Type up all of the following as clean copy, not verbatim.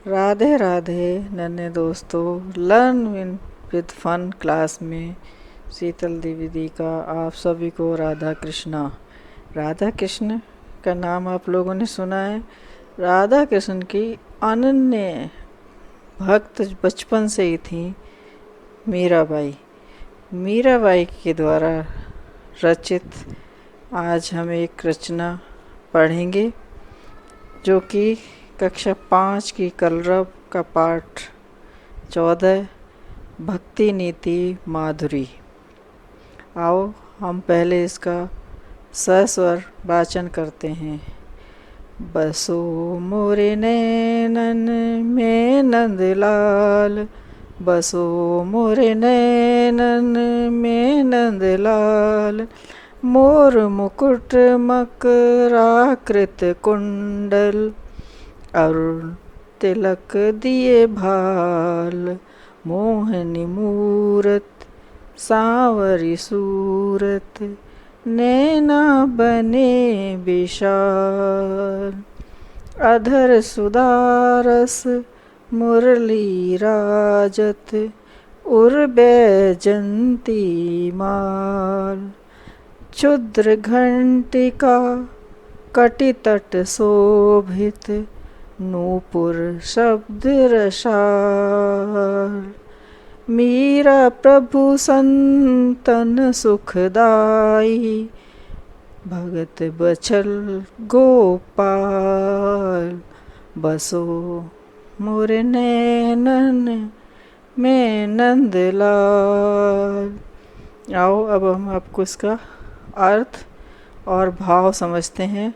राधे राधे नन्हे दोस्तों। Learn with fun class में शीतल द्विवेदी का आप सभी को राधा कृष्णा। राधा कृष्ण का नाम आप लोगों ने सुना है। राधा कृष्ण की अनन्य भक्त बचपन से ही थी मीराबाई। मीराबाई के द्वारा रचित आज हम एक रचना पढ़ेंगे जो कि कक्षा 5 की कलरव का पाठ 14 भक्ति नीति माधुरी। आओ हम पहले इसका सस्वर वाचन करते हैं। बसो मोरे नैनन में नंदलाल, बसो मोरे नैनन में नंदलाल, मोर मुकुट मकराकृत कुंडल, अरुण तिलक दिए भाल, मोहनी मूरत सांवरी सूरत, नैना बने विशाल, अधर सुदारस मुरली राजत, उर बैजंती माल, क्षुद्र घंटिका कटितट शोभित, नूपुर शब्द रसाल, मीरा प्रभु संतन सुखदाई, भगत बछल गोपाल, बसो मोरे नैनन में नंदलाल। आओ अब हम आपको इसका अर्थ और भाव समझते हैं।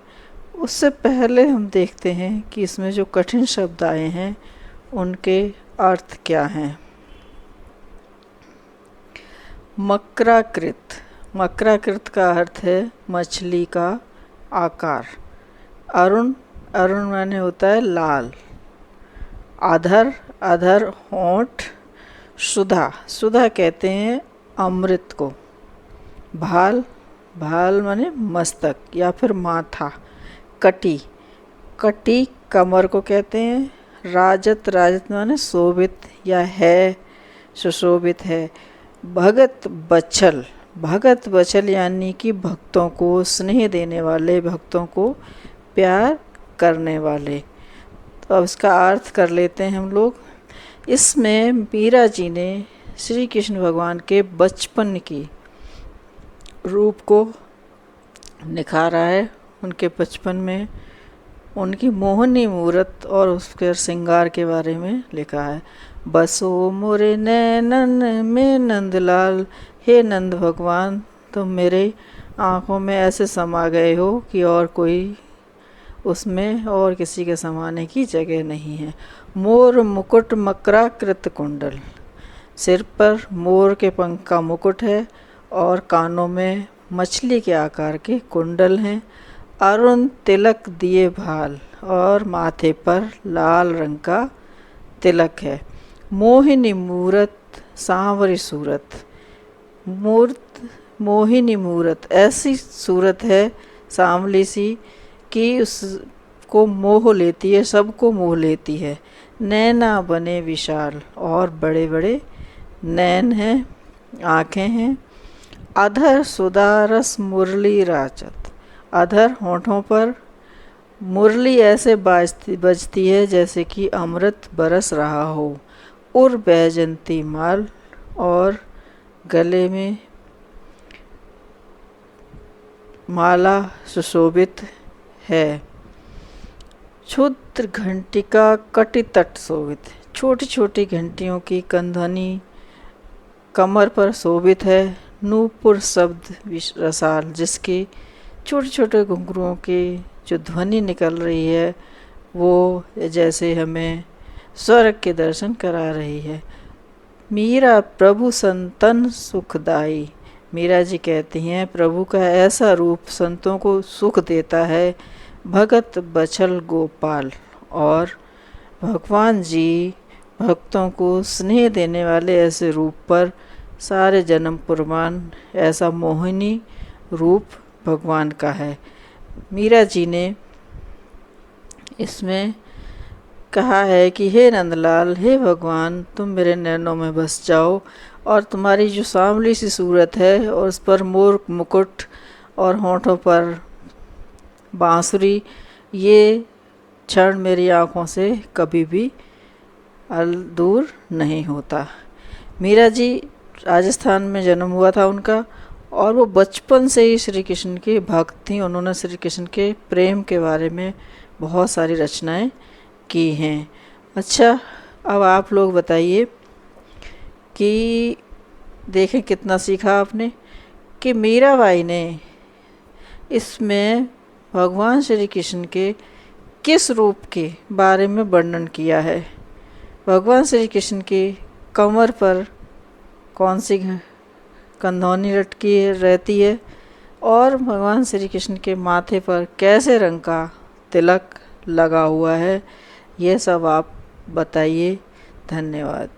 उससे पहले हम देखते हैं कि इसमें जो कठिन शब्द आए हैं उनके अर्थ क्या हैं। मकराकृत, मकराकृत का अर्थ है मछली का आकार। अरुण, अरुण माने होता है लाल। अधर, अधर होंठ। सुधा, सुधा कहते हैं अमृत को। भाल, भाल माने मस्तक या फिर माथा। कटी, कटी कमर को कहते हैं। राजत, राजत माने शोभित या है, सुशोभित है। भगत बछल, भगत बछल यानी कि भक्तों को स्नेह देने वाले, भक्तों को प्यार करने वाले। तो अब इसका अर्थ कर लेते हैं हम लोग। इसमें मीरा जी ने श्री कृष्ण भगवान के बचपन की रूप को निखारा है। उनके बचपन में उनकी मोहनी मूरत और उसके श्रृंगार के बारे में लिखा है। बसो मोरे नैनन में नंदलाल, हे नंद भगवान तुम मेरे आँखों में ऐसे समा गए हो कि और कोई उसमें और किसी के समाने की जगह नहीं है। मोर मुकुट मकराकृत कुंडल, सिर पर मोर के पंख का मुकुट है और कानों में मछली के आकार के कुंडल हैं। अरुण तिलक दिए भाल, और माथे पर लाल रंग का तिलक है। मोहिनी मूरत सांवरी सूरत, मूर्त मोहिनी मूरत ऐसी सूरत है सांवली सी कि उसको मोह लेती है, सबको मोह लेती है। नैना बने विशाल, और बड़े बड़े नैन हैं, आँखें हैं। अधर सुदारस मुरली राजत, अधर होंठों पर मुरली ऐसे बजती है जैसे कि अमृत बरस रहा हो। उर बैजंती माल, और गले में माला सुशोभित है। क्षुद्र घंटिका कटितट शोभित, छोटी छोटी घंटियों की कंधनी कमर पर शोभित है। नूपुर शब्द रसाल, जिसकी छोटे छोटे घुंघरुओं की जो ध्वनि निकल रही है वो जैसे हमें स्वर्ग के दर्शन करा रही है। मीरा प्रभु संतन सुखदाई, मीरा जी कहती हैं प्रभु का ऐसा रूप संतों को सुख देता है। भगत बछल गोपाल, और भगवान जी भक्तों को स्नेह देने वाले ऐसे रूप पर सारे जन्म कुर्बान, ऐसा मोहिनी रूप भगवान का है। मीरा जी ने इसमें कहा है कि हे नंदलाल, हे भगवान, तुम मेरे नैनों में बस जाओ और तुम्हारी जो सांवली सी सूरत है और उस पर मोर मुकुट और होठों पर बांसुरी, ये क्षण मेरी आँखों से कभी भी दूर नहीं होता। मीरा जी राजस्थान में जन्म हुआ था उनका, और वो बचपन से ही श्री कृष्ण की भक्त थी। उन्होंने श्री कृष्ण के प्रेम के बारे में बहुत सारी रचनाएं की हैं। अच्छा, अब आप लोग बताइए कि देखें कितना सीखा आपने कि मीराबाई ने इसमें भगवान श्री कृष्ण के किस रूप के बारे में वर्णन किया है। भगवान श्री कृष्ण की कमर पर कौन सी कंधौनी लटकी रहती है और भगवान श्री कृष्ण के माथे पर कैसे रंग का तिलक लगा हुआ है, ये सब आप बताइए। धन्यवाद।